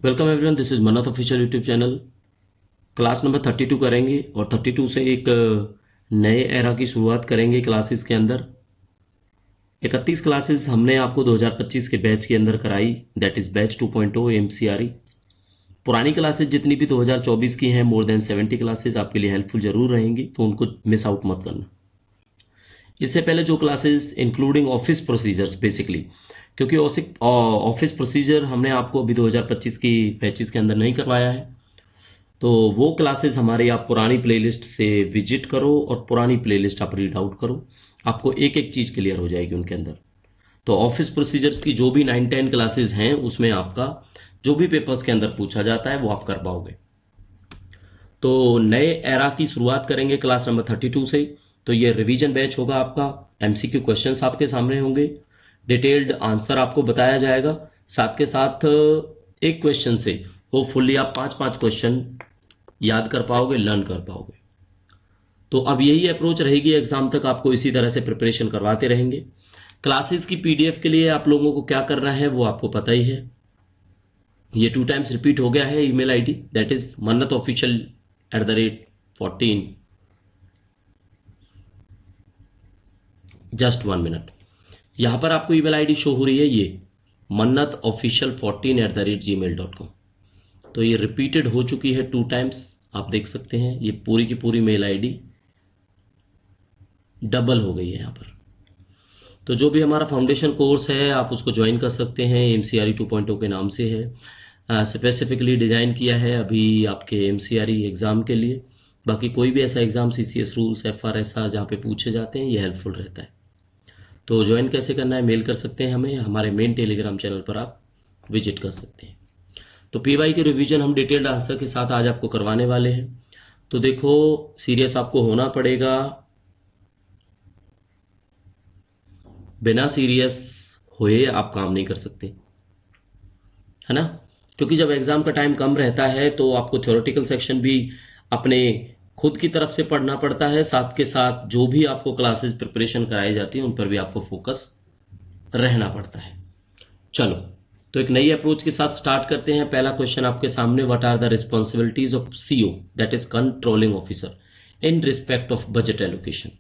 Welcome everyone, this is मन्नत official YouTube channel. Class number 32 करेंगे और 32 से एक नए एरा की शुरुआत करेंगे क्लासेस के अंदर। 31 क्लासेस हमने आपको 2025 के बैच के अंदर कराई, दैट इज बैच 2.0 एमसीआरई। पुरानी क्लासेस जितनी भी 2024 की हैं, मोर देन 70 क्लासेस आपके लिए हेल्पफुल जरूर रहेंगी, तो उनको मिस आउट मत करना। इससे पहले जो classes including office procedures basically, क्योंकि ऑफिस प्रोसीजर हमने आपको अभी 2025 की बैचेस के अंदर नहीं करवाया है, तो वो क्लासेस हमारी आप पुरानी प्लेलिस्ट से विजिट करो और पुरानी प्लेलिस्ट आप रीड आउट करो। आपको एक एक चीज क्लियर हो जाएगी उनके अंदर। तो ऑफिस प्रोसीजर्स की जो भी 9-10 क्लासेस हैं, उसमें आपका जो भी पेपर्स के अंदर पूछा जाता है वो आप कर पाओगे। तो नए एरा की शुरुआत करेंगे क्लास नंबर 32 से। तो ये रिवीजन बैच होगा आपका। एमसीक्यू क्वेश्चंस आपके सामने होंगे, डिटेल्ड आंसर आपको बताया जाएगा, साथ के साथ एक क्वेश्चन से होपफुली आप 5-5 क्वेश्चन याद कर पाओगे, लर्न कर पाओगे। तो अब यही अप्रोच रहेगी एग्जाम तक, आपको इसी तरह से प्रिपरेशन करवाते रहेंगे। क्लासेस की पीडीएफ के लिए आप लोगों को क्या करना है वो आपको पता ही है। ये 2 टाइम्स रिपीट हो गया है email ID, that is mannatofficial@14। Just 1 minute. यहां पर आपको ईमेल आईडी शो हो रही है, ये mannatofficial14@gmail.com। तो ये रिपीटेड हो चुकी है 2 टाइम्स, आप देख सकते हैं ये पूरी की पूरी मेल आईडी डबल हो गई है यहाँ पर। तो जो भी हमारा फाउंडेशन कोर्स है आप उसको ज्वाइन कर सकते हैं, एमसीआरई 2.0 के नाम से है। स्पेसिफिकली डिजाइन किया है अभी आपके एमसीआरई एग्जाम के लिए। बाकी कोई भी ऐसा एग्जाम सीसीएस रूल्स एफआरएस जहाँ पे पूछे जाते हैं, ये हेल्पफुल रहता है। तो ज्वाइन कैसे करना है, मेल कर सकते हैं हमें, हमारे मेन टेलीग्राम चैनल पर आप विजिट कर सकते हैं। तो पीवाई के रिवीजन हम डिटेल्ड आंसर के साथ आज आपको करवाने वाले हैं। तो देखो, सीरियस आपको होना पड़ेगा, बिना सीरियस हुए आप काम नहीं कर सकते, है ना। क्योंकि जब एग्जाम का टाइम कम रहता है तो आपको थ्योरेटिकल सेक्शन भी अपने खुद की तरफ से पढ़ना पड़ता है, साथ के साथ जो भी आपको क्लासेस प्रिपरेशन कराई जाती है उन पर भी आपको फोकस रहना पड़ता है। चलो, तो एक नई अप्रोच के साथ स्टार्ट करते हैं। पहला क्वेश्चन आपके सामने, what are the responsibilities of CO, that is controlling officer, in respect of budget allocation.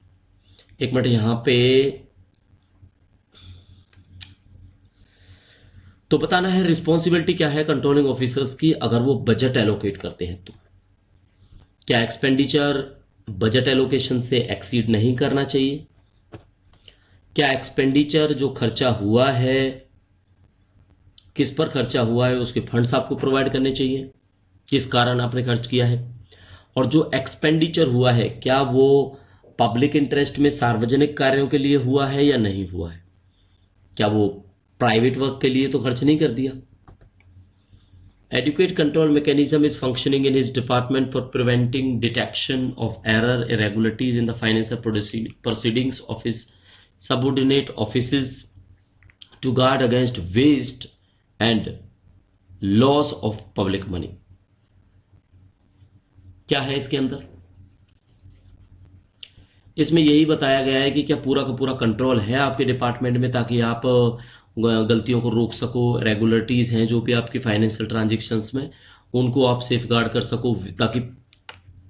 एक मिनट, यहां पे तो बताना है रिस्पॉन्सिबिलिटी क्या है कंट्रोलिंग ऑफिसर्स की अगर वो बजट एलोकेट करते हैं। तो क्या एक्सपेंडिचर बजट एलोकेशन से एक्सीड नहीं करना चाहिए? क्या एक्सपेंडिचर जो खर्चा हुआ है, किस पर खर्चा हुआ है, उसके फंड्स आपको प्रोवाइड करने चाहिए, किस कारण आपने खर्च किया है। और जो एक्सपेंडिचर हुआ है, क्या वो पब्लिक इंटरेस्ट में सार्वजनिक कार्यों के लिए हुआ है या नहीं हुआ है? क्या वो प्राइवेट वर्क के लिए तो खर्च नहीं कर दिया? Adequate control mechanism is functioning in his department for preventing detection of error, irregularities in the financial proceedings of his subordinate offices, to guard against waste and loss of public money। क्या है इसके अंदर? इसमें यही बताया गया है कि क्या पूरा का पूरा कंट्रोल है आपके डिपार्टमेंट में, ताकि आप गलतियों को रोक सको, रेगुलरिटीज हैं जो भी आपकी फाइनेंशियल ट्रांजेक्शन्स में, उनको आप सेफ गार्ड कर सको, ताकि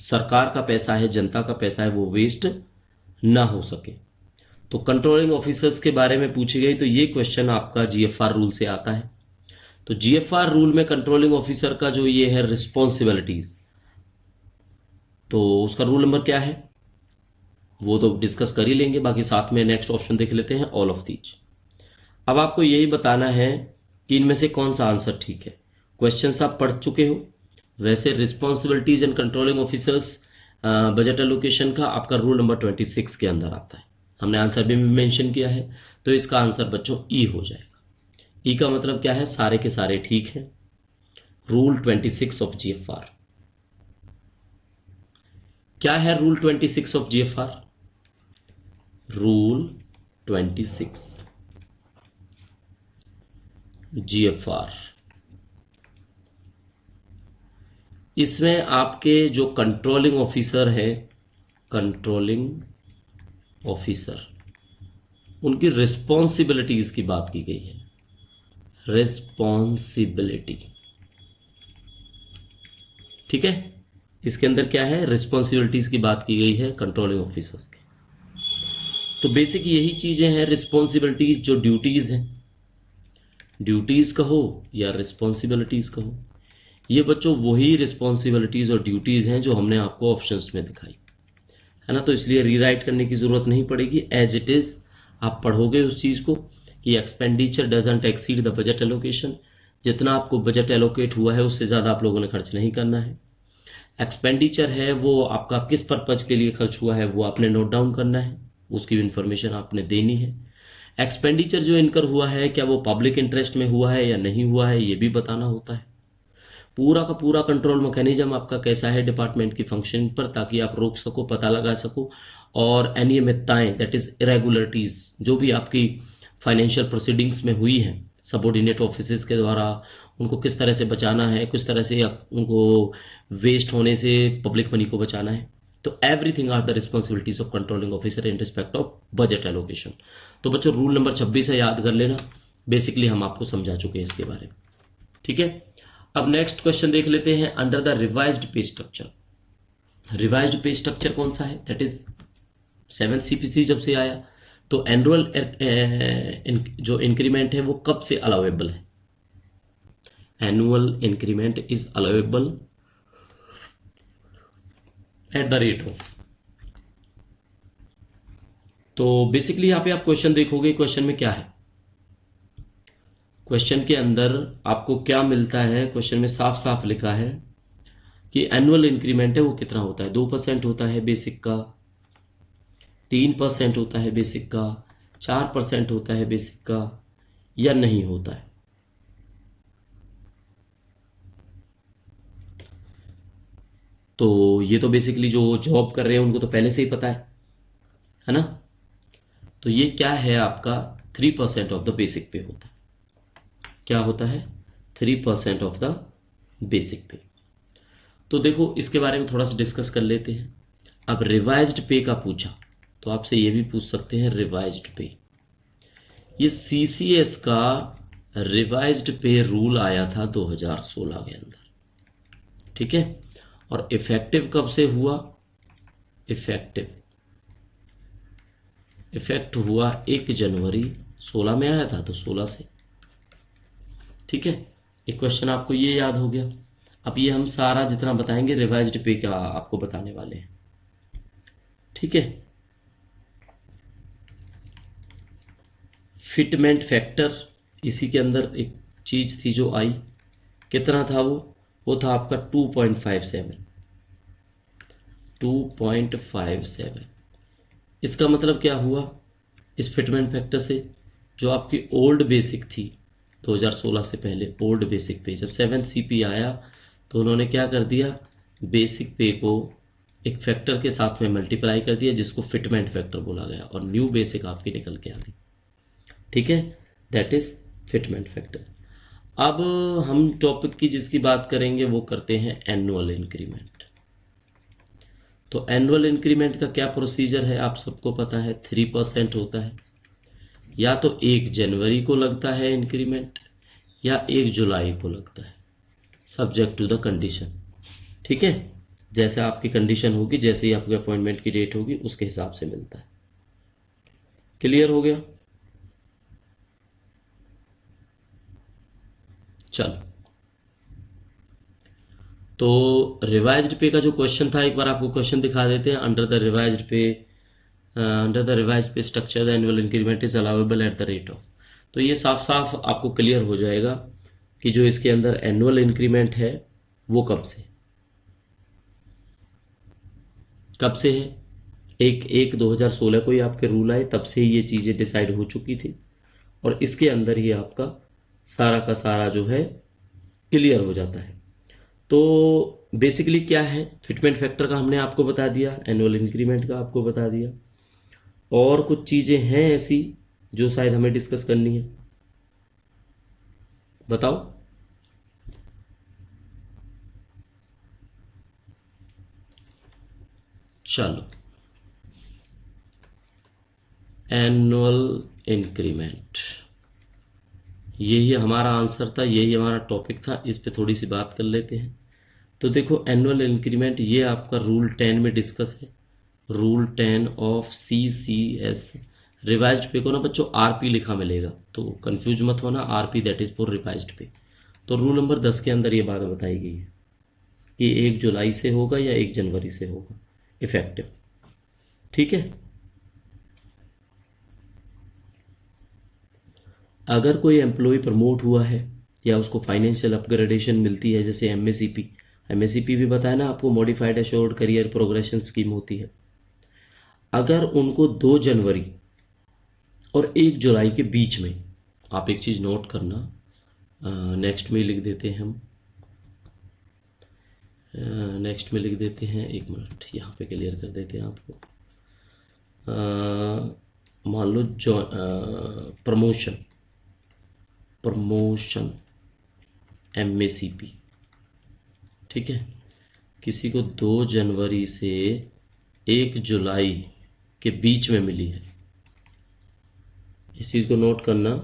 सरकार का पैसा है, जनता का पैसा है, वो वेस्ट ना हो सके। तो कंट्रोलिंग ऑफिसर्स के बारे में पूछी गई, तो ये क्वेश्चन आपका जीएफआर रूल से आता है। तो जीएफआर रूल में कंट्रोलिंग ऑफिसर का जो ये है रिस्पॉन्सिबिलिटीज, तो उसका रूल नंबर क्या है वो तो डिस्कस कर ही लेंगे, बाकी साथ में नेक्स्ट ऑप्शन देख लेते हैं, ऑल ऑफ दीज। अब आपको यही बताना है कि इनमें से कौन सा आंसर ठीक है। क्वेश्चंस आप पढ़ चुके हो। वैसे responsibilities and controlling officers budget allocation का आपका रूल नंबर 26 के अंदर आता है, हमने आंसर भी मेंशन किया है। तो इसका आंसर बच्चों ई हो जाएगा। ई का मतलब क्या है, सारे के सारे ठीक है। Rule 26 of GFR. क्या है rule 26 of GFR? Rule 26 GFR, इसमें आपके जो कंट्रोलिंग ऑफिसर है, कंट्रोलिंग ऑफिसर, उनकी रिस्पॉन्सिबिलिटीज की बात की गई है। रिस्पॉन्सिबिलिटी, ठीक है, इसके अंदर क्या है, रिस्पॉन्सिबिलिटीज की बात की गई है कंट्रोलिंग ऑफिसर्स की। तो बेसिक यही चीजें हैं, रिस्पॉन्सिबिलिटीज जो ड्यूटीज हैं, ड्यूटीज कहो या रिस्पॉन्सिबिलिटीज कहो, ये बच्चों वही रिस्पॉन्सिबिलिटीज और ड्यूटीज हैं जो हमने आपको ऑप्शंस में दिखाई है ना। तो इसलिए रीराइट करने की जरूरत नहीं पड़ेगी, एज इट इज आप पढ़ोगे उस चीज को कि expenditure doesn't exceed the budget allocation, जितना आपको बजट एलोकेट हुआ है उससे ज्यादा आप लोगों ने खर्च नहीं करना है। एक्सपेंडिचर है वो आपका किस पर्पज के लिए खर्च हुआ है वो आपने नोट डाउन करना है, उसकी इन्फॉर्मेशन आपने देनी है। एक्सपेंडिचर जो इनकर हुआ है क्या वो पब्लिक इंटरेस्ट में हुआ है या नहीं हुआ है ये भी बताना होता है। पूरा का पूरा कंट्रोल मैकेनिज्म आपका कैसा है डिपार्टमेंट की फंक्शनिंग पर, ताकि आप रोक सको, पता लगा सको, और अनियमितताएं दैट इज इरेगुलरिटीज जो भी आपकी फाइनेंशियल प्रोसीडिंग्स में हुई हैं सबॉर्डिनेट ऑफिसर्स के द्वारा, उनको किस तरह से बचाना है, किस तरह से उनको वेस्ट होने से पब्लिक मनी को बचाना है। तो everything are the responsibilities of controlling officer in respect of budget allocation. तो बच्चों रूल नंबर 26 है, याद कर लेना, बेसिकली हम आपको समझा चुके हैं इसके बारे में। ठीक है, अब नेक्स्ट क्वेश्चन देख लेते हैं, अंडर द रिवाइज्ड पे स्ट्रक्चर। रिवाइज्ड पे स्ट्रक्चर कौन सा है, दैट इज 7 CPC जब से आया, तो एनुअल जो इंक्रीमेंट है वो कब से अलाउेबल है, annual increment is allowable at the rate of. तो बेसिकली यहां पे आप क्वेश्चन देखोगे, क्वेश्चन में क्या है, क्वेश्चन के अंदर आपको क्या मिलता है, क्वेश्चन में साफ साफ लिखा है कि एनुअल इंक्रीमेंट है वो कितना होता है, 2% होता है बेसिक का, 3% होता है बेसिक का, 4% होता है बेसिक का, या नहीं होता है। तो ये तो बेसिकली जो जॉब कर रहे हैं उनको तो पहले से ही पता है ना। तो ये क्या है आपका 3% ऑफ द बेसिक पे होता है, क्या होता है 3% ऑफ द बेसिक पे। तो देखो इसके बारे में थोड़ा सा डिस्कस कर लेते हैं। अब रिवाइज्ड पे का पूछा तो आपसे ये भी पूछ सकते हैं रिवाइज्ड पे, ये CCS का रिवाइज्ड पे रूल आया था 2016 के अंदर, ठीक है, और इफेक्टिव कब से हुआ, इफेक्ट हुआ 1 जनवरी 16 में आया था, तो 16 से, ठीक है। एक क्वेश्चन आपको ये याद हो गया। अब ये हम सारा जितना बताएंगे रिवाइज्ड पे का आपको बताने वाले हैं, ठीक है। फिटमेंट फैक्टर, इसी के अंदर एक चीज थी जो आई, कितना था वो था आपका 2.57। इसका मतलब क्या हुआ, इस फिटमेंट फैक्टर से जो आपकी ओल्ड बेसिक थी 2016 से पहले, ओल्ड बेसिक पे जब 7 CP आया तो उन्होंने क्या कर दिया, बेसिक पे को एक फैक्टर के साथ में मल्टीप्लाई कर दिया जिसको फिटमेंट फैक्टर बोला गया, और न्यू बेसिक आपकी निकल के आ गई, ठीक है, दैट इज फिटमेंट फैक्टर। अब हम टॉपिक की जिसकी बात करेंगे वो करते हैं एनुअल इंक्रीमेंट। तो एनुअल इंक्रीमेंट का क्या प्रोसीजर है आप सबको पता है, 3% होता है, या तो 1 जनवरी को लगता है इंक्रीमेंट या 1 जुलाई को लगता है, सब्जेक्ट टू द कंडीशन, ठीक है, जैसे आपकी कंडीशन होगी, जैसे ही आपकी अपॉइंटमेंट की डेट होगी उसके हिसाब से मिलता है। क्लियर हो गया, चलो। तो रिवाइज्ड पे का जो क्वेश्चन था एक बार आपको क्वेश्चन दिखा देते हैं, अंडर द रिवाइज्ड पे structure the annual increment is allowable at the rate of. तो ये साफ साफ आपको क्लियर हो जाएगा कि जो इसके अंदर एनुअल इंक्रीमेंट है वो कब से है, 1/1/2016 को ही आपके रूल आए, तब से ही ये चीजें डिसाइड हो चुकी थी, और इसके अंदर ही आपका सारा का सारा जो है क्लियर हो जाता है। तो बेसिकली क्या है, फिटमेंट फैक्टर का हमने आपको बता दिया, एनुअल इंक्रीमेंट का आपको बता दिया, और कुछ चीजें हैं ऐसी जो शायद हमें डिस्कस करनी है, बताओ। चलो, एनुअल इंक्रीमेंट, यही हमारा आंसर था, यही हमारा टॉपिक था, इस पे थोड़ी सी बात कर लेते हैं। तो देखो एनुअल इंक्रीमेंट ये आपका रूल 10 में डिस्कस है, रूल 10 ऑफ CCS। रिवाइज्ड पे को ना बच्चों आरपी लिखा मिलेगा, तो कंफ्यूज मत होना, RP that is for revised पे। तो रूल नंबर 10 के अंदर ये बात बताई गई है कि 1 जुलाई से होगा या 1 जनवरी से होगा इफेक्टिव। ठीक है। अगर कोई एम्प्लॉय प्रमोट हुआ है या उसको फाइनेंशियल अपग्रेडेशन मिलती है, जैसे एमएससीपी भी बताया ना आपको, modified assured career progression scheme होती है। अगर उनको 2 जनवरी और 1 जुलाई के बीच में, आप एक चीज़ नोट करना, नेक्स्ट में लिख देते हैं हम, नेक्स्ट में लिख देते हैं, 1 मिनट यहाँ पे क्लियर कर देते हैं आपको। मान लो जो प्रमोशन एमएसीपी, ठीक है, किसी को 2 जनवरी से 1 जुलाई के बीच में मिली है, इस चीज़ को नोट करना।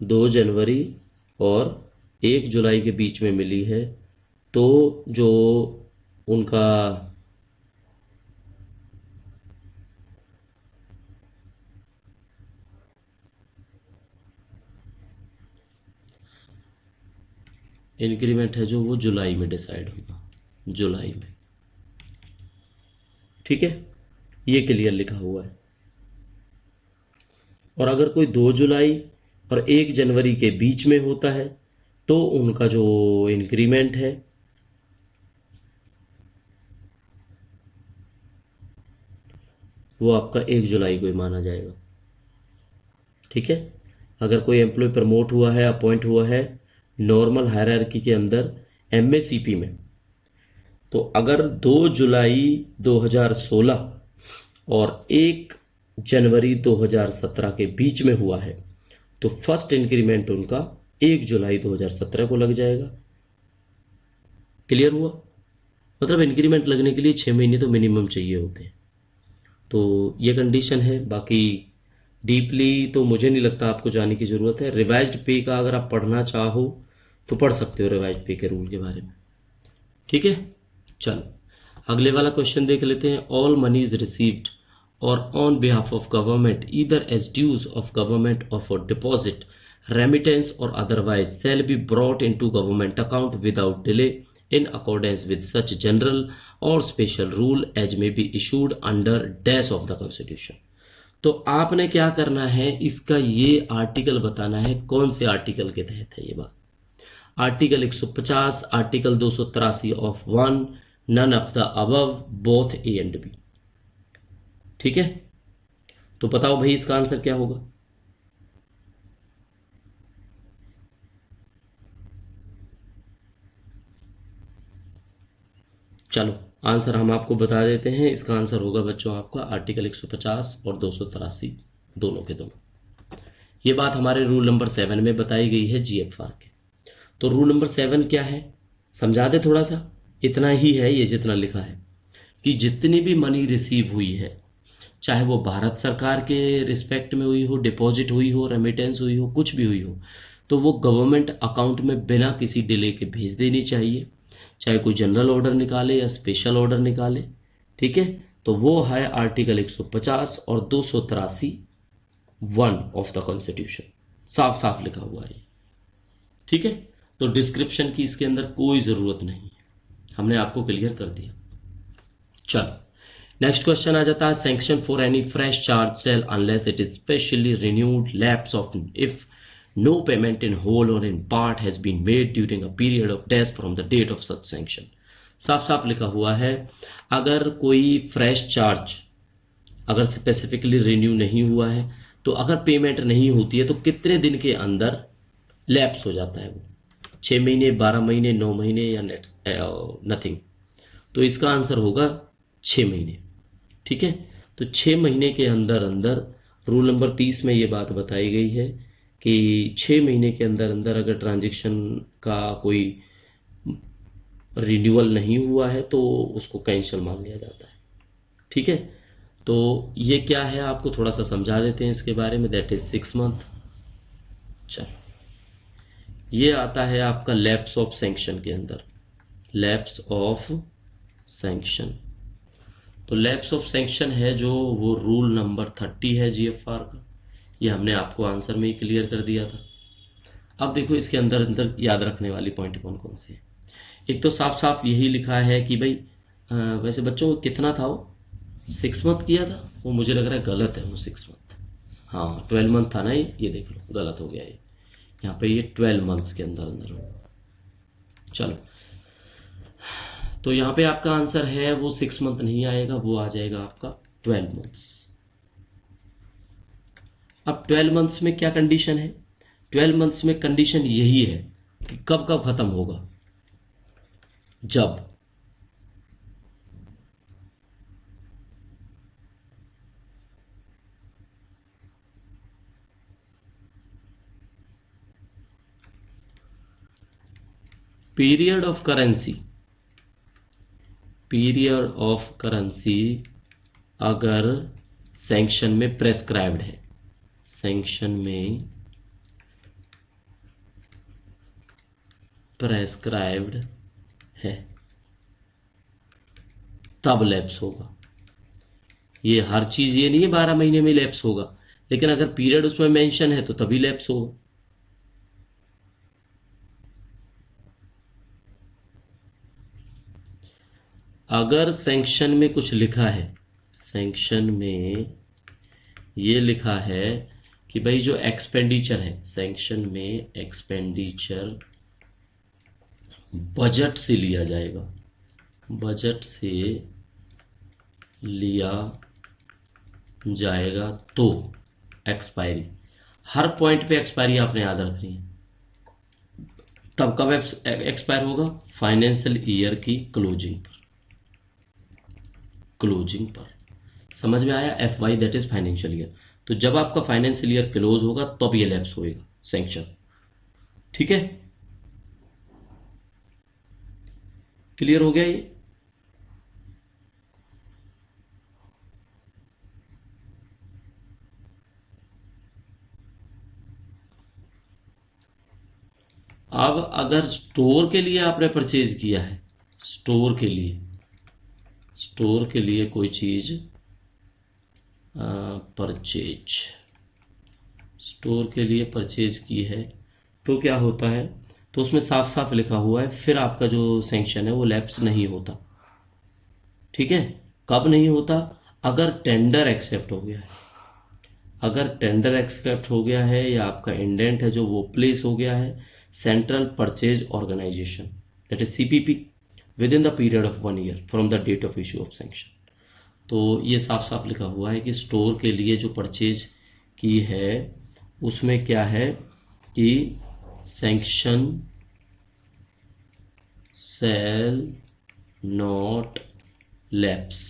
2 जनवरी और 1 जुलाई के बीच में मिली है, तो जो उनका इंक्रीमेंट है जो वो जुलाई में डिसाइड होगा, जुलाई में। ठीक है, ये क्लियर लिखा हुआ है। और अगर कोई 2 जुलाई और 1 जनवरी के बीच में होता है तो उनका जो इंक्रीमेंट है वो आपका 1 जुलाई को ही माना जाएगा। ठीक है। अगर कोई एम्प्लॉय प्रमोट हुआ है, अपॉइंट हुआ है नॉर्मल हायरार्की के अंदर एमएसीपी में, तो अगर 2 जुलाई 2016 और 1 जनवरी 2017 के बीच में हुआ है तो फर्स्ट इंक्रीमेंट उनका 1 जुलाई 2017 को लग जाएगा। क्लियर हुआ? मतलब इंक्रीमेंट लगने के लिए 6 महीने तो मिनिमम चाहिए होते हैं। तो ये कंडीशन है। बाकी डीपली तो मुझे नहीं लगता आपको जाने की ज़रूरत है। रिवाइज्ड पे का अगर आप पढ़ना चाहो तो पढ़ सकते हो, रिवाइज्ड पे के रूल के बारे में। ठीक है, चलो अगले वाला क्वेश्चन देख लेते हैं। All money is received or on behalf of government either as dues of government or for deposit, remittance or otherwise shall be brought into government account without delay in accordance with such general or special rule as may be issued under dash of the constitution। तो आपने क्या करना है, इसका ये article बताना है कौन से आर्टिकल के तहत है ये बात। Article 150, article 283 of 1, none of the above, both A and B. ठीक है, तो बताओ भाई इसका आंसर क्या होगा। चलो आंसर हम आपको बता देते हैं। इसका आंसर होगा बच्चों आपका आर्टिकल 150 और 283 दोनों के दोनों। ये बात हमारे रूल नंबर 7 में बताई गई है जीएफआर के। तो रूल नंबर 7 क्या है समझा दे थोड़ा सा। इतना ही है ये जितना लिखा है कि जितनी भी मनी रिसीव हुई है, चाहे वो भारत सरकार के रिस्पेक्ट में हुई हो, डिपॉजिट हुई हो, रेमिटेंस हुई हो, कुछ भी हुई हो, तो वो गवर्नमेंट अकाउंट में बिना किसी डिले के भेज देनी चाहिए, चाहे कोई जनरल ऑर्डर निकाले या स्पेशल ऑर्डर निकाले। ठीक है, तो वो है आर्टिकल 150 और 283 1 ऑफ द कॉन्स्टिट्यूशन। साफ साफ लिखा हुआ है। ठीक है, तो डिस्क्रिप्शन की इसके अंदर कोई जरूरत नहीं है, हमने आपको क्लियर कर दिया। चलो नेक्स्ट क्वेश्चन आ जाता है। Sanction for any fresh charge shall unless it is specially renewed lapse of if no payment in whole or in part has been made during a period of days from the date of such sanction। साफ साफ लिखा हुआ है, अगर कोई fresh charge अगर specifically renew नहीं हुआ है तो अगर पेमेंट नहीं होती है तो कितने दिन के अंदर लैप्स हो जाता है वो, 6 महीने, 12 महीने, 9 महीने या नथिंग। तो इसका आंसर होगा 6 महीने। ठीक है, तो 6 महीने के अंदर अंदर रूल नंबर 30 में ये बात बताई गई है कि 6 महीने के अंदर अंदर अगर ट्रांजैक्शन का कोई रिन्यूअल नहीं हुआ है तो उसको कैंसिल मान लिया जाता है। ठीक है, तो ये क्या है आपको थोड़ा सा समझा देते हैं इसके बारे में। That is 6 month. चलो ये आता है आपका लैप्स ऑफ सैंक्शन के अंदर, लैप्स ऑफ सैंक्शन। तो लैप्स ऑफ सैंक्शन है जो वो रूल नंबर 30 है जीएफआर का, ये हमने आपको आंसर में ही क्लियर कर दिया था। अब देखो इसके अंदर अंदर याद रखने वाली पॉइंट कौन कौन से हैं। एक तो साफ साफ यही लिखा है कि भाई वैसे बच्चों को कितना था वो, 6 मंथ किया था, वो मुझे लग रहा है गलत है, वो 6 मंथ, हाँ 12 मंथ था ना, ये देख लो गलत हो गया ये, यहाँ पे ये 12 मंथ्स के अंदर अंदर हो। चलो, तो यहाँ पे आपका आंसर है वो 6 मंथ नहीं आएगा, वो आ जाएगा आपका 12 मंथ्स। अब 12 मंथ्स में क्या कंडीशन है, 12 मंथ्स में कंडीशन यही है कि कब कब खत्म होगा, जब period of currency, period of currency अगर सैंक्शन में प्रेस्क्राइब्ड है, सैंक्शन में प्रेस्क्राइब्ड है तब लैप्स होगा। ये हर चीज ये नहीं है 12 महीने में लैप्स होगा, लेकिन अगर पीरियड उसमें मेंशन है तो तभी लैप्स होगा। अगर सैंक्शन में कुछ लिखा है, सैंक्शन में ये लिखा है कि भाई जो एक्सपेंडिचर है, सैंक्शन में एक्सपेंडिचर बजट से लिया जाएगा, बजट से लिया जाएगा तो एक्सपायरी, हर पॉइंट पे एक्सपायरी आपने याद रखनी है। तब कब एक्सपायर होगा, फाइनेंशियल ईयर की क्लोजिंग पर, क्लोजिंग पर। समझ में आया, F Y that is financial year. तो जब आपका फाइनेंशियल ईयर क्लोज होगा तब ये लैप्स होएगा सैंक्शन। ठीक है, क्लियर हो गया ये। अब अगर स्टोर के लिए आपने परचेज किया है, स्टोर के लिए, स्टोर के लिए कोई चीज परचेज, स्टोर के लिए परचेज की है तो क्या होता है, तो उसमें साफ साफ लिखा हुआ है फिर आपका जो सैंक्शन है वो लैप्स नहीं होता। ठीक है, कब नहीं होता, अगर टेंडर एक्सेप्ट हो गया है, अगर टेंडर एक्सेप्ट हो गया है या आपका इंडेंट है जो वो प्लेस हो गया है central purchase organisation that is CPP within the period of 1 year from the date of issue of sanction. तो ये साफ साफ लिखा हुआ है कि स्टोर के लिए जो परचेज की है उसमें क्या है कि सैंक्शन सेल नॉट लैप्स,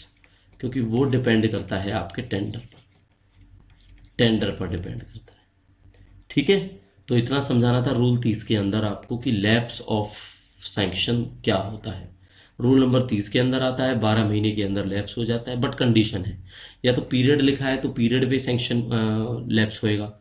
क्योंकि वो डिपेंड करता है आपके टेंडर पर, टेंडर पर डिपेंड करता है। ठीक है, तो इतना समझाना था रूल 30 के अंदर आपको कि लैप्स ऑफ सैंक्शन क्या होता है। रूल नंबर 30 के अंदर आता है 12 महीने के अंदर लैप्स हो जाता है, बट कंडीशन है या तो पीरियड लिखा है तो पीरियड पे सैंक्शन लैप्स होएगा।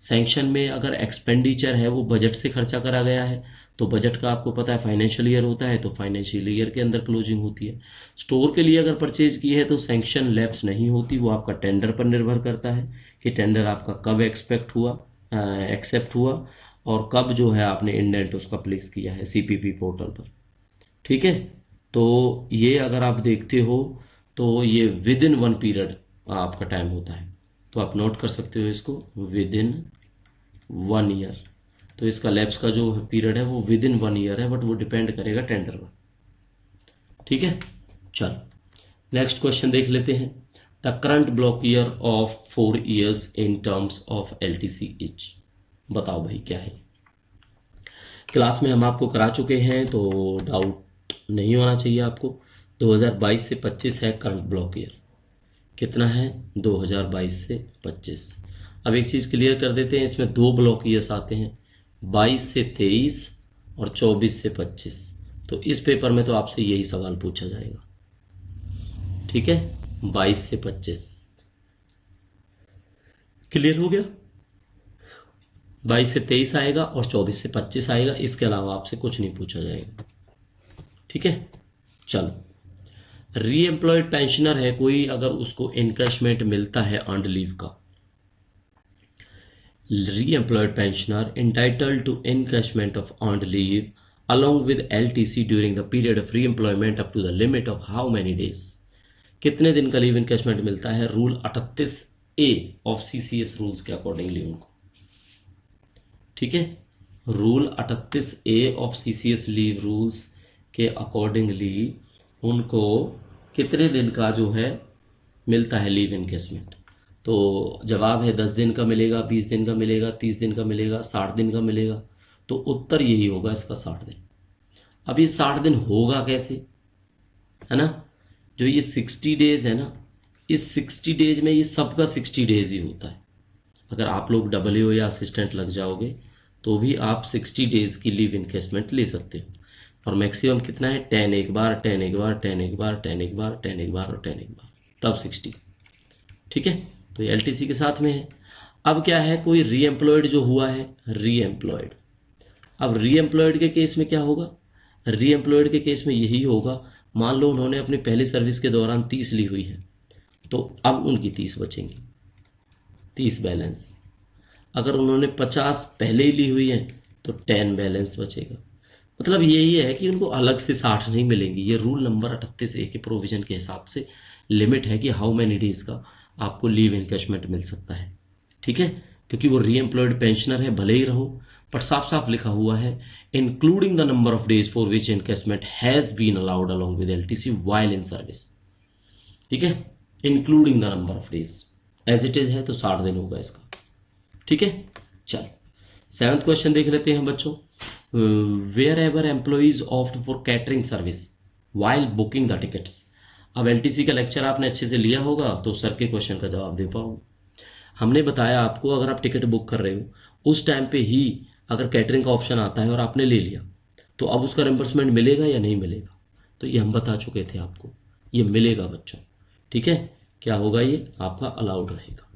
सैंक्शन में अगर एक्सपेंडिचर है वो बजट से खर्चा करा गया है तो बजट का आपको पता है फाइनेंशियल ईयर होता है, तो फाइनेंशियल ईयर के अंदर क्लोजिंग होती है। स्टोर के लिए अगर परचेज की है तो सैंक्शन लैप्स नहीं होती, वो आपका टेंडर पर निर्भर करता है कि टेंडर आपका कब एक्सेप्ट हुआ और कब जो है आपने इंडेंट उसका प्लेस किया है सीपीपी पोर्टल पर। ठीक है, तो ये अगर आप देखते हो तो ये विद इन 1 पीरियड आपका टाइम होता है, तो आप नोट कर सकते हो इसको विद इन 1 ईयर। तो इसका लैप्स का जो पीरियड है वो विद इन 1 ईयर है, बट वो डिपेंड करेगा टेंडर पर। ठीक है, चलो नेक्स्ट क्वेश्चन देख लेते हैं। The current block year of 4 years in terms of LTC is, बताओ भाई क्या है। क्लास में हम आपको करा चुके हैं तो डाउट नहीं होना चाहिए आपको। 2022 से 25 है करंट ब्लॉक ईयर, कितना है 2022 से 25। अब एक चीज़ क्लियर कर देते हैं, इसमें 2 ब्लॉक ईयर्स आते हैं 22 से 23 और 24 से 25। तो इस पेपर में तो आपसे यही सवाल पूछा जाएगा। ठीक है, 22 से 25 क्लियर हो गया। 22 से 23 आएगा और 24 से 25 आएगा। इसके अलावा आपसे कुछ नहीं पूछा जाएगा। ठीक है, चलो। री एम्प्लॉयड पेंशनर है कोई, अगर उसको इनकैशमेंट मिलता है अर्नड लीव का, re-employed pensioner entitled to encashment of earned leave along with LTC during the period of re-employment up to the limit of how many days। कितने दिन का लीव इनकैशमेंट मिलता है? Rule 38A of CCS rules के accordingly उनको। ठीक है, rule 38A of CCS leave rules के अकॉर्डिंगली उनको कितने दिन का जो है मिलता है लीव इनकैशमेंट? तो जवाब है 10 दिन का मिलेगा, 20 दिन का मिलेगा, 30 दिन का मिलेगा, 60 दिन का मिलेगा। तो उत्तर यही होगा इसका, 60 दिन। अब ये 60 दिन होगा कैसे, है ना? जो ये 60 डेज है ना, इस 60 डेज में ये सबका 60 डेज ही होता है। अगर आप लोग डब्ल्यू या असिस्टेंट लग जाओगे तो भी आप 60 डेज की लीव इनकैशमेंट ले सकते हो। और मैक्सिमम कितना है? 10 एक बार, 10 एक बार, 10 एक बार, 10 एक बार, 10 एक बार और 10 एक बार, तब 60। ठीक है, तो ये एलटीसी के साथ में है। अब क्या है, कोई री एम्प्लॉयड जो हुआ है, री एम्प्लॉयड। अब री एम्प्लॉयड के केस में क्या होगा? री एम्प्लॉयड के केस में यही होगा, मान लो उन्होंने अपनी पहली सर्विस के दौरान 30 ली हुई है, तो अब उनकी 30 बचेंगी, 30 बैलेंस। अगर उन्होंने 50 पहले ही ली हुई है तो 10 बैलेंस बचेगा। मतलब यही है कि उनको अलग से 60 नहीं मिलेंगी। ये रूल नंबर 38A के प्रोविजन के हिसाब से लिमिट है कि हाउ मैनी डेज का आपको लीव इनकैशमेंट मिल सकता है। ठीक है, क्योंकि वो री एम्प्लॉयड पेंशनर है, भले ही रहो, पर साफ साफ लिखा हुआ है including the number of days for which encashment has been allowed along with LTC while in service. ठीक है, including the number of days, as it is है तो 60 दिन होगा इसका। ठीक है, चल 7th क्वेश्चन देख लेते हैं बच्चों। Wherever employees opt for catering service while booking the tickets. अब एलटीसी का लेक्चर आपने अच्छे से लिया होगा तो सर के क्वेश्चन का जवाब दे पाओगे। हमने बताया आपको, अगर आप टिकट बुक कर रहे हो उस टाइम पे ही अगर कैटरिंग का ऑप्शन आता है और आपने ले लिया तो अब उसका रिम्बर्समेंट मिलेगा या नहीं मिलेगा? तो ये हम बता चुके थे आपको, ये मिलेगा बच्चों। ठीक है, क्या होगा? ये आपका अलाउड रहेगा।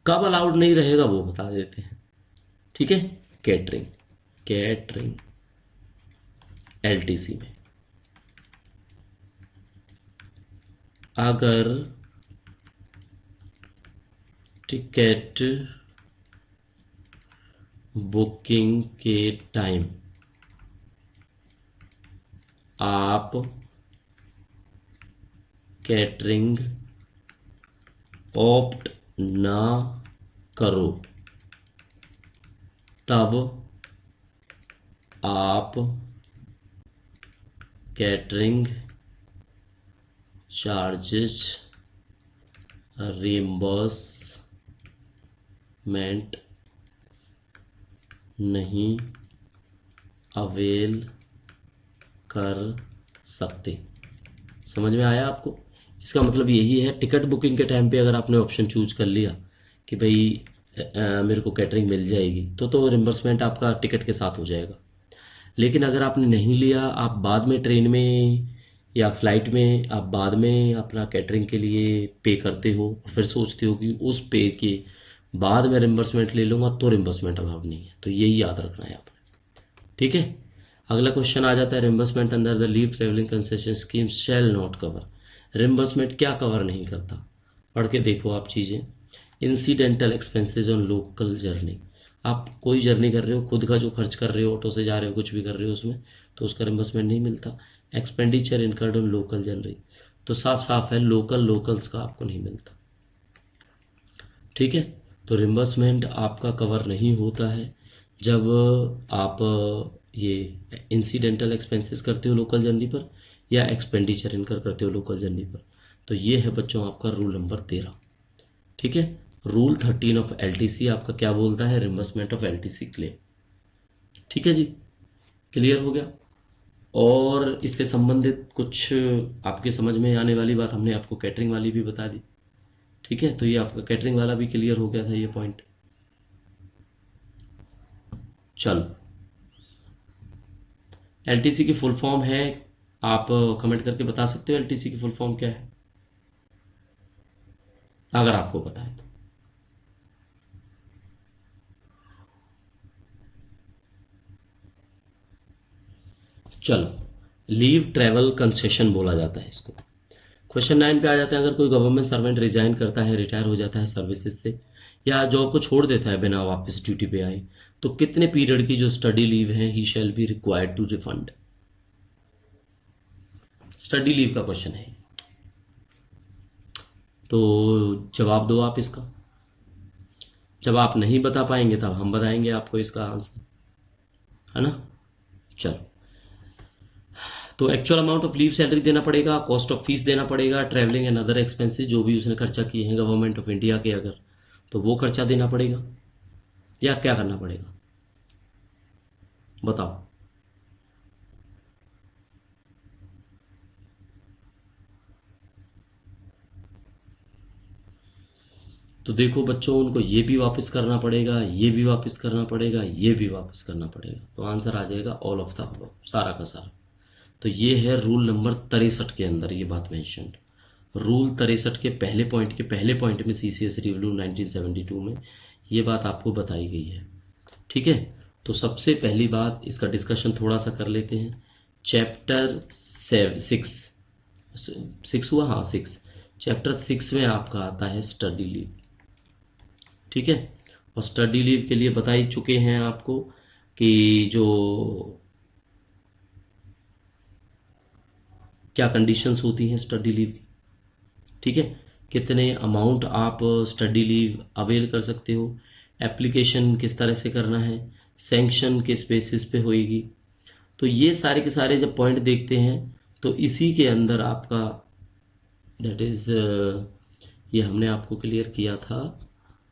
कब अलाउड नहीं रहेगा वो बता देते हैं। ठीक है, कैटरिंग, कैटरिंग एलटीसी में अगर टिकट बुकिंग के टाइम आप कैटरिंग ऑप्ट ना करो तब आप कैटरिंग चार्जेस रिम्बर्समेंट नहीं अवेल कर सकते। समझ में आया आपको? इसका मतलब यही है, टिकट बुकिंग के टाइम पे अगर आपने ऑप्शन चूज कर लिया कि भाई मेरे को कैटरिंग मिल जाएगी तो रिम्बर्समेंट आपका टिकट के साथ हो जाएगा। लेकिन अगर आपने नहीं लिया, आप बाद में ट्रेन में या फ्लाइट में आप बाद में अपना कैटरिंग के लिए पे करते हो और फिर सोचते हो कि उस पे के बाद में रिम्बर्समेंट ले लूँगा, तो रिम्बर्समेंट अलाउड नहीं है। तो यही याद रखना है आपने। ठीक है, अगला क्वेश्चन आ जाता है, reimbursement under the leave travelling concession scheme shall not cover. Reimbursement क्या कवर नहीं करता? पढ़ के देखो आप चीज़ें। Incidental expenses on local journey, आप कोई जर्नी कर रहे हो, खुद का जो खर्च कर रहे हो, ऑटो से जा रहे हो, कुछ भी कर रहे हो उसमें, तो उसका रिम्बर्समेंट नहीं मिलता। Expenditure incurred on local journey, तो साफ साफ है लोकल्स का आपको नहीं मिलता। ठीक है, तो रिम्बर्समेंट आपका कवर नहीं होता है जब आप ये इंसिडेंटल एक्सपेंसेस करते हो लोकल जर्नी पर या एक्सपेंडिचर इनकर करते हो लोकल जर्नी पर। तो ये है बच्चों आपका रूल नंबर 13। ठीक है, रूल 13 ऑफ एलटीसी आपका क्या बोलता है? Reimbursement of LTC claim. ठीक है जी, क्लियर हो गया? और इससे संबंधित कुछ आपके समझ में आने वाली बात हमने आपको कैटरिंग वाली भी बता दी। ठीक है, तो ये आपका कैटरिंग वाला भी क्लियर हो गया था ये पॉइंट। चलो, एलटीसी की फुल फॉर्म है, आप कमेंट करके बता सकते हो एलटीसी की फुल फॉर्म क्या है, अगर आपको पता है तो। चलो, लीव ट्रैवल कंसेशन बोला जाता है इसको। क्वेश्चन 9 पे आ जाते हैं, अगर कोई गवर्नमेंट सर्वेंट रिजाइन करता है, रिटायर हो जाता है सर्विसेज से, या जॉब को छोड़ देता है बिना वापस ड्यूटी पे आए, तो कितने पीरियड की जो स्टडी लीव है he shall be required to refund. Study leave का क्वेश्चन है, तो जवाब दो आप इसका। जब आप नहीं बता पाएंगे तब हम बताएंगे आपको इसका आंसर, है ना। चलो, तो actual amount of leave salary देना पड़ेगा, कॉस्ट ऑफ फीस देना पड़ेगा, ट्रैवलिंग एंड अदर एक्सपेंसेस जो भी उसने खर्चा किए हैं गवर्नमेंट ऑफ इंडिया के, अगर तो वो खर्चा देना पड़ेगा, या क्या करना पड़ेगा बताओ। तो देखो बच्चों, उनको ये भी वापस करना पड़ेगा, ये भी वापस करना पड़ेगा, ये भी वापस करना पड़ेगा, तो आंसर आ जाएगा ऑल ऑफ द अबव, सारा का सारा। तो ये है रूल नंबर 63 के अंदर ये बात मेंशन। रूल 63 के पहले पॉइंट में सीसीएस रिव्यू 1972 में ये बात आपको बताई गई है। ठीक है, तो सबसे पहली बात, इसका डिस्कशन थोड़ा सा कर लेते हैं। चैप्टर 6 हुआ, हाँ 6, चैप्टर 6 में आपका आता है स्टडी लीव। ठीक है, और स्टडी लीव के लिए बता ही चुके हैं आपको कि जो क्या कंडीशंस होती हैं स्टडी लीव की। ठीक है, कितने अमाउंट आप स्टडी लीव अवेल कर सकते हो, एप्लीकेशन किस तरह से करना है, सैंक्शन किस बेसिस पे होएगी, तो ये सारे के सारे जब पॉइंट देखते हैं तो इसी के अंदर आपका दैट इज ये हमने आपको क्लियर किया था।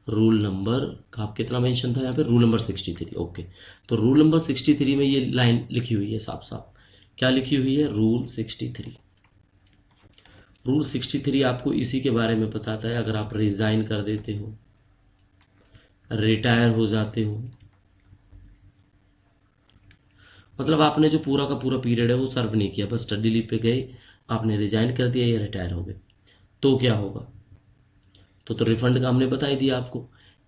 रूल नंबर आप कितना मेंशन था यहाँ पे, रूल नंबर 63। ओके, तो रूल नंबर 63 में ये लाइन लिखी हुई है साफ साफ, क्या लिखी हुई है, रूल 63। रूल 63 आपको इसी के बारे में बताता है, अगर आप रिजाइन कर देते हो, रिटायर हो जाते हो, मतलब आपने जो पूरा का पूरा पीरियड है वो सर्व नहीं किया, बस स्टडी लीव पे गए, आपने रिजाइन कर दिया या रिटायर हो गए, तो क्या होगा। तो रिफंड का हमने बता ही दिया आपको।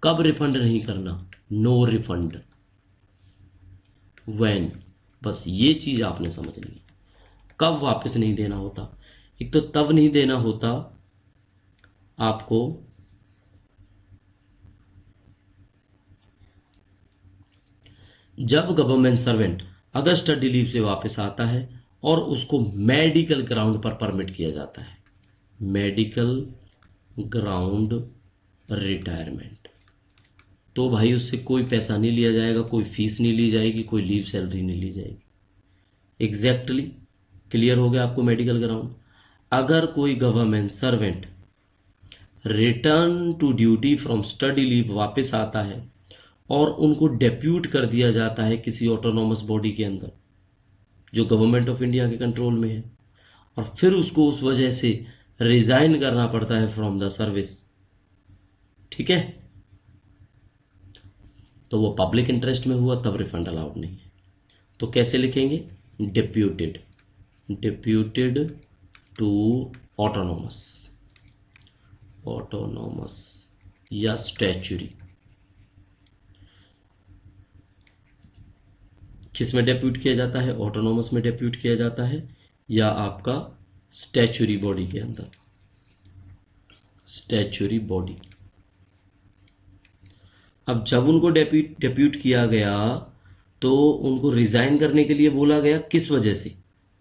कब रिफंड नहीं करना, नो रिफंड व्हेन, बस ये चीज आपने समझनी है। कब वापस नहीं देना होता, एक तो तब नहीं देना होता आपको जब गवर्नमेंट सर्वेंट अगर स्टडी लीव से वापस आता है और उसको मेडिकल ग्राउंड पर परमिट किया जाता है, मेडिकल ग्राउंड रिटायरमेंट, तो भाई उससे कोई पैसा नहीं लिया जाएगा, कोई फीस नहीं ली जाएगी, कोई लीव सैलरी नहीं ली जाएगी। एग्जैक्टली क्लियर हो गया आपको मेडिकल ग्राउंड। अगर कोई government servant return to duty from study leave वापस आता है और उनको डेप्यूट कर दिया जाता है किसी ऑटोनॉमस बॉडी के अंदर जो गवर्नमेंट ऑफ इंडिया के कंट्रोल में है, और फिर उसको उस वजह से रिजाइन करना पड़ता है फ्रॉम द सर्विस, ठीक है, तो वो पब्लिक इंटरेस्ट में हुआ, तब रिफंड अलाउड नहीं है। तो कैसे लिखेंगे, deputed, deputed to autonomous, autonomous या स्टैच्यूरी, किस में डेप्यूट किया जाता है, ऑटोनॉमस में डेप्यूट किया जाता है या आपका स्टैच्यूरी बॉडी के अंदर, स्टैच्यूरी बॉडी। अब जब उनको डेप्यूट किया गया तो उनको रिजाइन करने के लिए बोला गया, किस वजह से,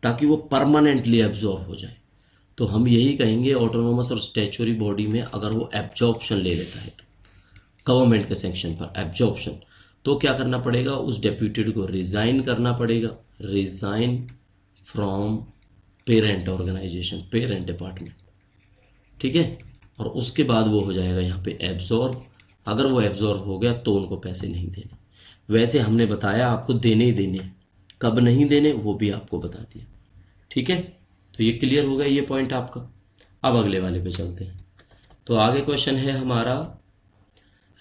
ताकि वो परमानेंटली एब्जॉर्ब हो जाए। तो हम यही कहेंगे ऑटोनॉमस और स्टैच्यूरी बॉडी में अगर वो एब्जॉर्प्शन ले लेता है तो गवर्नमेंट के सैंक्शन पर एब्जॉर्प्शन, तो क्या करना पड़ेगा, उस डेप्यूटेड को रिजाइन करना पड़ेगा, resign from parent organisation, parent department, ठीक है, और उसके बाद वो हो जाएगा यहाँ पे एब्जॉर्ब। अगर वो एब्जॉर्ब हो गया तो उनको पैसे नहीं देने, वैसे हमने बताया आपको देने ही देने, कब नहीं देने वो भी आपको बता दिया, ठीक है। तो ये क्लियर हो गया ये पॉइंट आपका। अब अगले वाले पे चलते हैं। तो आगे क्वेश्चन है हमारा,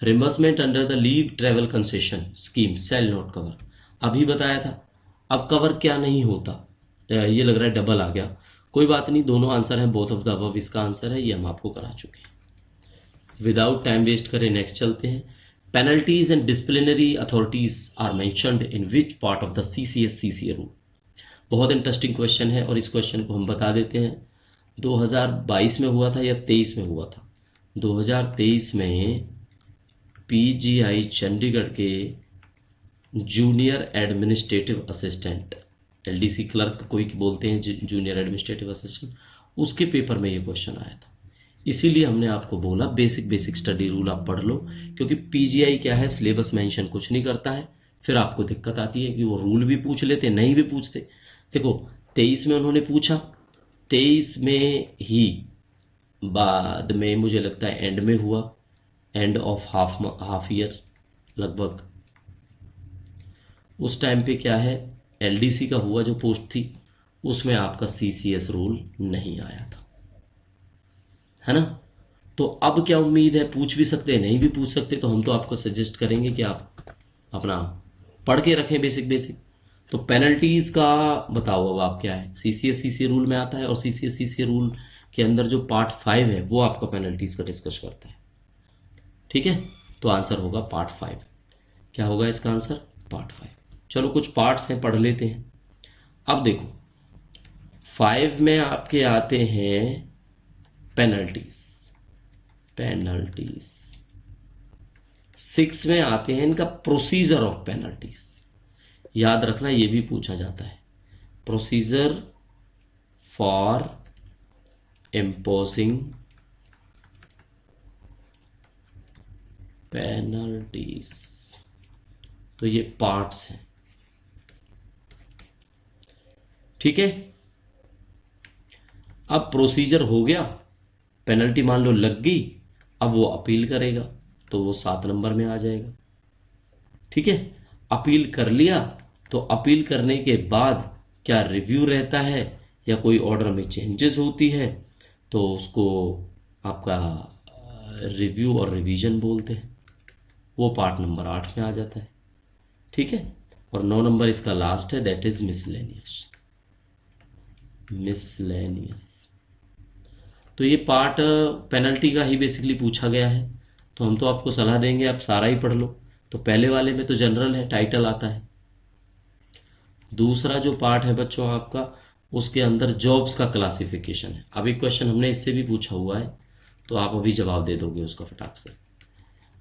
reimbursement under the leave travel concession scheme shall not cover, अभी बताया था। अब कवर क्या नहीं होता, ये लग रहा है डबल आ गया, कोई बात नहीं, दोनों आंसर है, बोथ ऑफ द अबव इसका आंसर है, ये हम आपको करा चुके हैं। विदाउट टाइम वेस्ट करें नेक्स्ट चलते हैं। Penalties and disciplinary authorities are mentioned in which part of the CCS CCA rule, बहुत इंटरेस्टिंग क्वेश्चन है और इस क्वेश्चन को हम बता देते हैं। 2022 में हुआ था या 23 में हुआ था? 2023 में पीजीआई चंडीगढ़ के junior administrative assistant, LDC clerk कोई बोलते हैं, जूनियर एडमिनिस्ट्रेटिव असिस्टेंट, उसके पेपर में ये क्वेश्चन आया था। इसीलिए हमने आपको बोला बेसिक बेसिक स्टडी रूल आप पढ़ लो, क्योंकि पीजीआई क्या है, सिलेबस मेंशन कुछ नहीं करता है, फिर आपको दिक्कत आती है कि वो रूल भी पूछ लेते, नहीं भी पूछते। देखो 23 में उन्होंने पूछा, 23 में ही बाद में मुझे लगता है एंड में हुआ, एंड ऑफ हाफ ईयर लगभग, उस टाइम पे क्या है, एलडीसी का हुआ जो पोस्ट थी, उसमें आपका सीसीएस रूल नहीं आया था, है ना। तो अब क्या उम्मीद है, पूछ भी सकते हैं नहीं भी पूछ सकते, तो हम तो आपको सजेस्ट करेंगे कि आप अपना पढ़ के रखें बेसिक बेसिक। तो पेनल्टीज का बताओ अब आप क्या है, सीसीएस सीसी रूल में आता है, और सीसीएस सीसी रूल के अंदर जो पार्ट 5 है वो आपका पेनल्टीज का डिस्कस करता है, ठीक है। तो आंसर होगा पार्ट 5। क्या होगा इसका आंसर? पार्ट 5। चलो कुछ पार्ट्स हैं, पढ़ लेते हैं। अब देखो 5 में आपके आते हैं पेनल्टीज, पेनल्टीज 6 में आते हैं इनका प्रोसीजर ऑफ पेनल्टीज। याद रखना ये भी पूछा जाता है, प्रोसीजर फॉर इम्पोजिंग पेनल्टीज। तो ये पार्ट्स हैं, ठीक है। अब प्रोसीजर हो गया, पेनल्टी मान लो लग गई, अब वो अपील करेगा तो वो 7 नंबर में आ जाएगा, ठीक है। अपील कर लिया तो अपील करने के बाद क्या रिव्यू रहता है या कोई ऑर्डर में चेंजेस होती है, तो उसको आपका रिव्यू और रिवीजन बोलते हैं, वो पार्ट नंबर 8 में आ जाता है, ठीक है। और 9 नंबर इसका लास्ट है, दैट इज मिसलेनियस, मिसलेनियस। तो ये पार्ट पेनल्टी का ही बेसिकली पूछा गया है, तो हम तो आपको सलाह देंगे आप सारा ही पढ़ लो। तो पहले वाले में तो जनरल है, टाइटल आता है। दूसरा जो पार्ट है बच्चों आपका, उसके अंदर जॉब्स का क्लासिफिकेशन है। अभी क्वेश्चन हमने इससे भी पूछा हुआ है, तो आप अभी जवाब दे दोगे उसका फटाक से।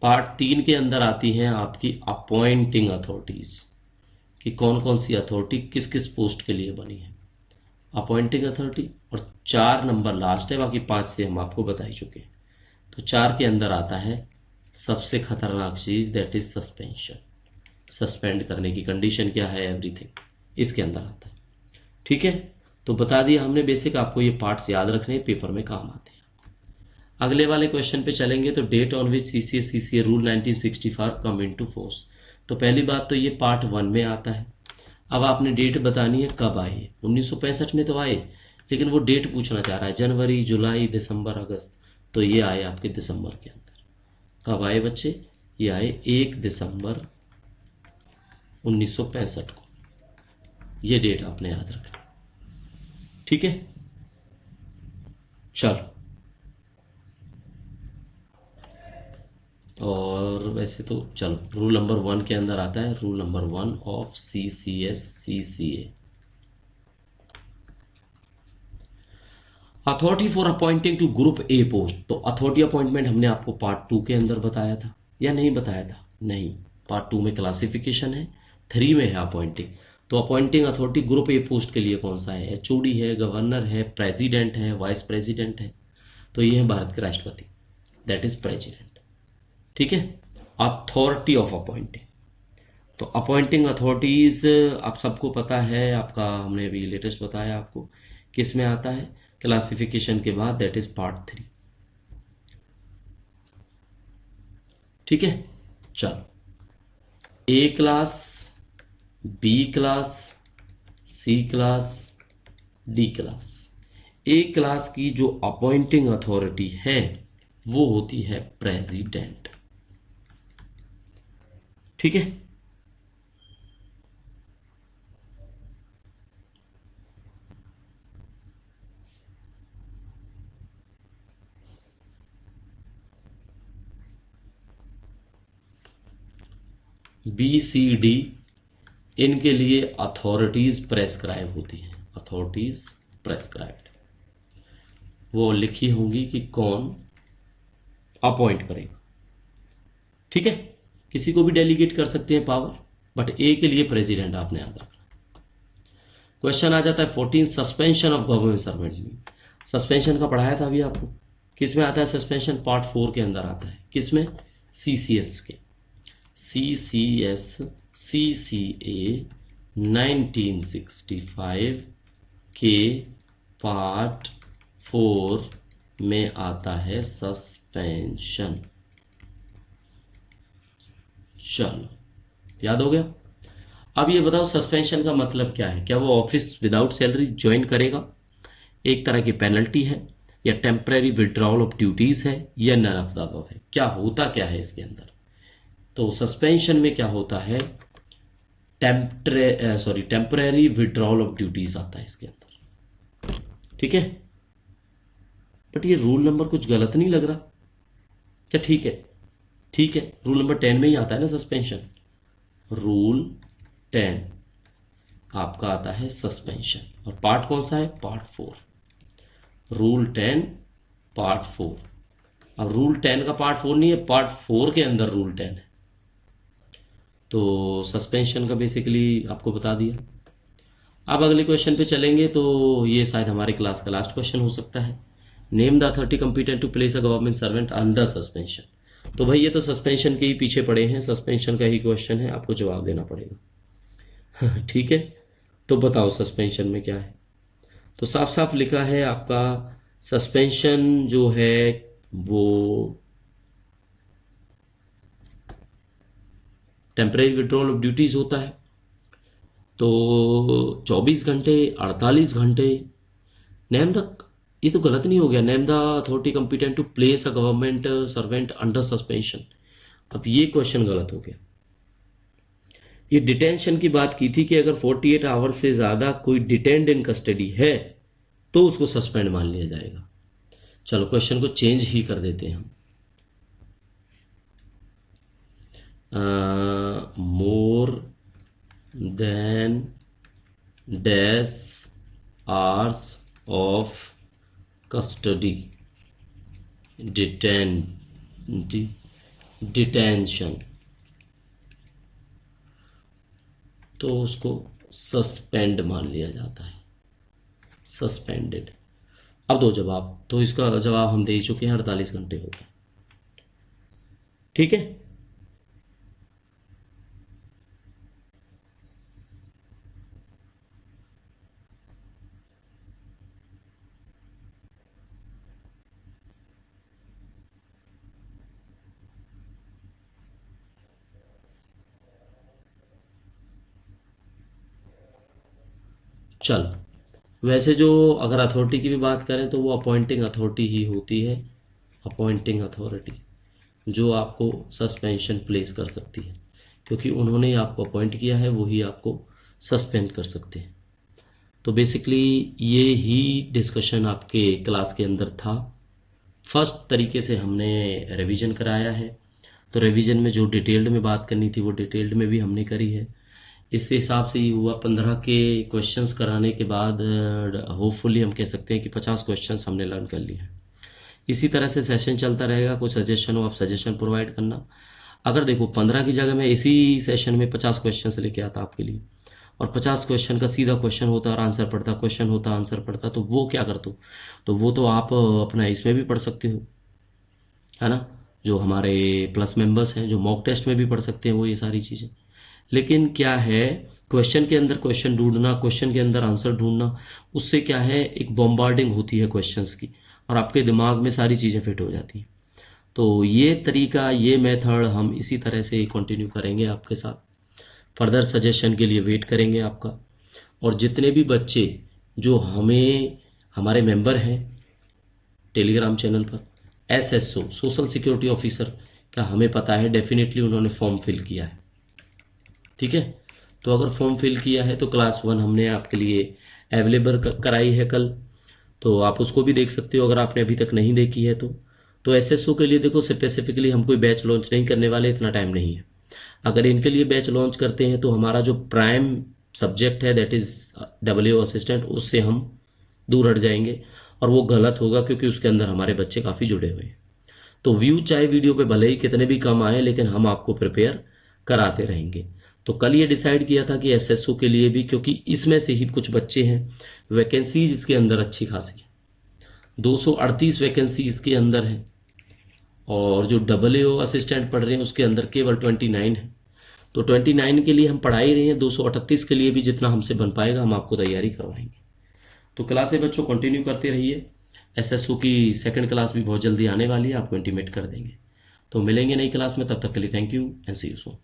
पार्ट 3 के अंदर आती हैं आपकी अपॉइंटिंग अथॉरिटीज, कि कौन कौन सी अथॉरिटी किस किस पोस्ट के लिए बनी है, अपॉइंटिंग अथॉरिटी। और 4 नंबर लास्ट है, बाकी 5 से हम आपको बता ही चुके हैं। तो 4 के अंदर आता है सबसे खतरनाक चीज, दैट इज सस्पेंशन, सस्पेंड करने की कंडीशन क्या है, एवरीथिंग इसके अंदर आता है, ठीक है। तो बता दिया हमने बेसिक, आपको ये पार्ट्स याद रखने, पेपर में काम आते हैं। अगले वाले क्वेश्चन पे चलेंगे। तो date on which CCA rule 1965 come into force. तो पहली बात तो ये पार्ट 1 में आता है। अब आपने डेट बतानी है कब आए, 1965 में तो आए, लेकिन वो डेट पूछना चाह रहा है, जनवरी, जुलाई, दिसंबर, अगस्त। तो ये आए आपके दिसंबर के अंदर। कब आए बच्चे? ये आए 1 दिसंबर 1965 को। ये डेट आपने याद रखना, ठीक है। चलो, और वैसे तो चलो रूल नंबर 1 के अंदर आता है, rule number 1 of CCS CCA, authority for appointing to group A post. तो अथॉरिटी अपॉइंटमेंट हमने आपको पार्ट 2 के अंदर बताया था या नहीं बताया था? नहीं, पार्ट 2 में क्लासिफिकेशन है, 3 में है अपॉइंटिंग। तो appointing authority group A post के लिए कौन सा है? एचओडी है, गवर्नर है, प्रेसिडेंट है, वाइस प्रेसिडेंट है। तो ये है भारत के राष्ट्रपति, दैट इज प्रेसिडेंट, ठीक है। अथॉरिटी ऑफ अपॉइंटिंग, तो अपॉइंटिंग अथॉरिटीज आप सबको पता है, आपका हमने अभी लेटेस्ट बताया आपको किस में आता है क्लासिफिकेशन के बाद, दैट इज पार्ट 3, ठीक है। चलो, ए क्लास, बी क्लास, सी क्लास, डी क्लास। ए क्लास की जो अपॉइंटिंग अथॉरिटी है वो होती है प्रेसिडेंट, ठीक है। बी सी डी इनके लिए अथॉरिटीज प्रेस्क्राइब होती हैं, अथॉरिटीज प्रेस्क्राइब्ड, वो लिखी होंगी कि कौन अपॉइंट करेगा। ठीक है, किसी को भी डेलीगेट कर सकते हैं पावर, बट ए के लिए प्रेसिडेंट आपने याद रखना। क्वेश्चन आ जाता है 14, suspension of government servant. Suspension का पढ़ाया था अभी आपको, किस में आता है सस्पेंशन? पार्ट 4 के अंदर आता है। किस में? सीसीएस के, सीसीएस सीसीए 1965 के पार्ट 4 में आता है सस्पेंशन। चलो, याद हो गया। अब ये बताओ सस्पेंशन का मतलब क्या है? क्या वो ऑफिस विदाउट सैलरी ज्वाइन करेगा, एक तरह की पेनल्टी है, या टेम्परेरी विड्रॉल ऑफ ड्यूटीज है, या नन ऑफ द अबव है? क्या होता क्या है इसके अंदर? तो सस्पेंशन में क्या होता है? टेम्परेरी विड्रॉल ऑफ ड्यूटीज आता है इसके अंदर। ठीक है, बट ये रूल नंबर कुछ गलत नहीं लग रहा? अच्छा ठीक है, ठीक है, रूल नंबर 10 में ही आता है ना सस्पेंशन। रूल 10 आपका आता है सस्पेंशन, और पार्ट कौन सा है? पार्ट 4। Rule 10 part 4। अब रूल 10 का पार्ट 4 नहीं है, पार्ट 4 के अंदर रूल 10 है। तो सस्पेंशन का बेसिकली आपको बता दिया। अब अगले क्वेश्चन पे चलेंगे, तो ये शायद हमारे क्लास का लास्ट क्वेश्चन हो सकता है। Name the authority competent to place a government servant under suspension. तो भाई ये तो सस्पेंशन के ही पीछे पड़े हैं, सस्पेंशन का ही क्वेश्चन है, आपको जवाब देना पड़ेगा। ठीक है, तो बताओ सस्पेंशन में क्या है? तो साफ साफ लिखा है आपका, सस्पेंशन जो है वो टेम्परेरी विड्रॉल ऑफ ड्यूटीज होता है। तो 24 घंटे, 48 घंटे, नेम द, ये तो गलत नहीं हो गया? Name the authority competent to place a government servant under suspension. अब ये क्वेश्चन गलत हो गया। ये डिटेंशन की बात की थी कि अगर 48 आवर से ज्यादा कोई डिटेंड इन कस्टडी है तो उसको सस्पेंड मान लिया जाएगा। चलो क्वेश्चन को चेंज ही कर देते हैं हम। More than dash hours of custody detention, तो उसको सस्पेंड मान लिया जाता है, सस्पेंडेड। अब दो जवाब, तो इसका जवाब हम दे ही चुके हैं, 48 घंटे होता है। ठीक है, चल वैसे जो अगर अथॉरिटी की भी बात करें तो वो अपॉइंटिंग अथॉरिटी ही होती है, अपॉइंटिंग अथॉरिटी जो आपको सस्पेंशन प्लेस कर सकती है, क्योंकि उन्होंने आपको अपॉइंट किया है, वही आपको सस्पेंड कर सकते हैं। तो बेसिकली ये ही डिस्कशन आपके क्लास के अंदर था। फर्स्ट तरीके से हमने रिवीजन कराया है, तो रिवीजन में जो डिटेल्ड में बात करनी थी वो डिटेल्ड में भी हमने करी है। इस हिसाब से ये हुआ 15 के क्वेश्चंस कराने के बाद होपफुली हम कह सकते हैं कि 50 क्वेश्चंस हमने लर्न कर लिए हैं। इसी तरह से सेशन चलता रहेगा, कुछ सजेशन हो आप सजेशन प्रोवाइड करना। अगर देखो 15 की जगह मैं इसी सेशन में 50 क्वेश्चन लेके आता आपके लिए, और 50 क्वेश्चन का सीधा क्वेश्चन होता और आंसर पढ़ता, क्वेश्चन होता आंसर पढ़ता, तो वो क्या करते हो? तो वो तो आप अपना इसमें भी पढ़ सकते हो, है ना, जो हमारे प्लस मेंबर्स हैं जो मॉक टेस्ट में भी पढ़ सकते हैं वो ये सारी चीज़ें। लेकिन क्या है, क्वेश्चन के अंदर क्वेश्चन ढूंढना, क्वेश्चन के अंदर आंसर ढूंढना, उससे क्या है एक बॉम्बार्डिंग होती है क्वेश्चंस की, और आपके दिमाग में सारी चीज़ें फिट हो जाती हैं। तो ये तरीका, ये मेथड हम इसी तरह से कंटिन्यू करेंगे आपके साथ। फर्दर सजेशन के लिए वेट करेंगे आपका। और जितने भी बच्चे जो हमारे मेंबर हैं टेलीग्राम चैनल पर, एसएसओ सोशल सिक्योरिटी ऑफिसर का हमें पता है डेफिनेटली उन्होंने फॉर्म फिल किया है। ठीक है, तो अगर फॉर्म फिल किया है तो क्लास 1 हमने आपके लिए अवेलेबल कराई है कल, तो आप उसको भी देख सकते हो अगर आपने अभी तक नहीं देखी है तो। एसएसओ के लिए देखो स्पेसिफिकली हम कोई बैच लॉन्च नहीं करने वाले, इतना टाइम नहीं है। अगर इनके लिए बैच लॉन्च करते हैं तो हमारा जो प्राइम सब्जेक्ट है दैट इज़ डब्ल्यू असिस्टेंट, उससे हम दूर हट जाएंगे और वो गलत होगा क्योंकि उसके अंदर हमारे बच्चे काफ़ी जुड़े हुए हैं। तो व्यू चाहे वीडियो पे भले ही कितने भी कम आए, लेकिन हम आपको प्रिपेयर कराते रहेंगे। तो कल ये डिसाइड किया था कि एसएसओ के लिए भी, क्योंकि इसमें से ही कुछ बच्चे हैं, वैकेंसीज इसके अंदर अच्छी खासी है, 238 वैकेंसी इसके अंदर है, और जो डब्ल्यू असिस्टेंट पढ़ रहे हैं उसके अंदर केवल 29 है। तो 29 के लिए हम पढ़ा ही रहे हैं, 238 के लिए भी जितना हमसे बन पाएगा हम आपको तैयारी करवाएंगे। तो क्लासें बच्चों कंटिन्यू करते रहिए। एसएसओ की सेकंड क्लास भी बहुत जल्दी आने वाली है, आपको इंटीमेट कर देंगे। तो मिलेंगे नई क्लास में, तब तक के लिए thank you and see you soon.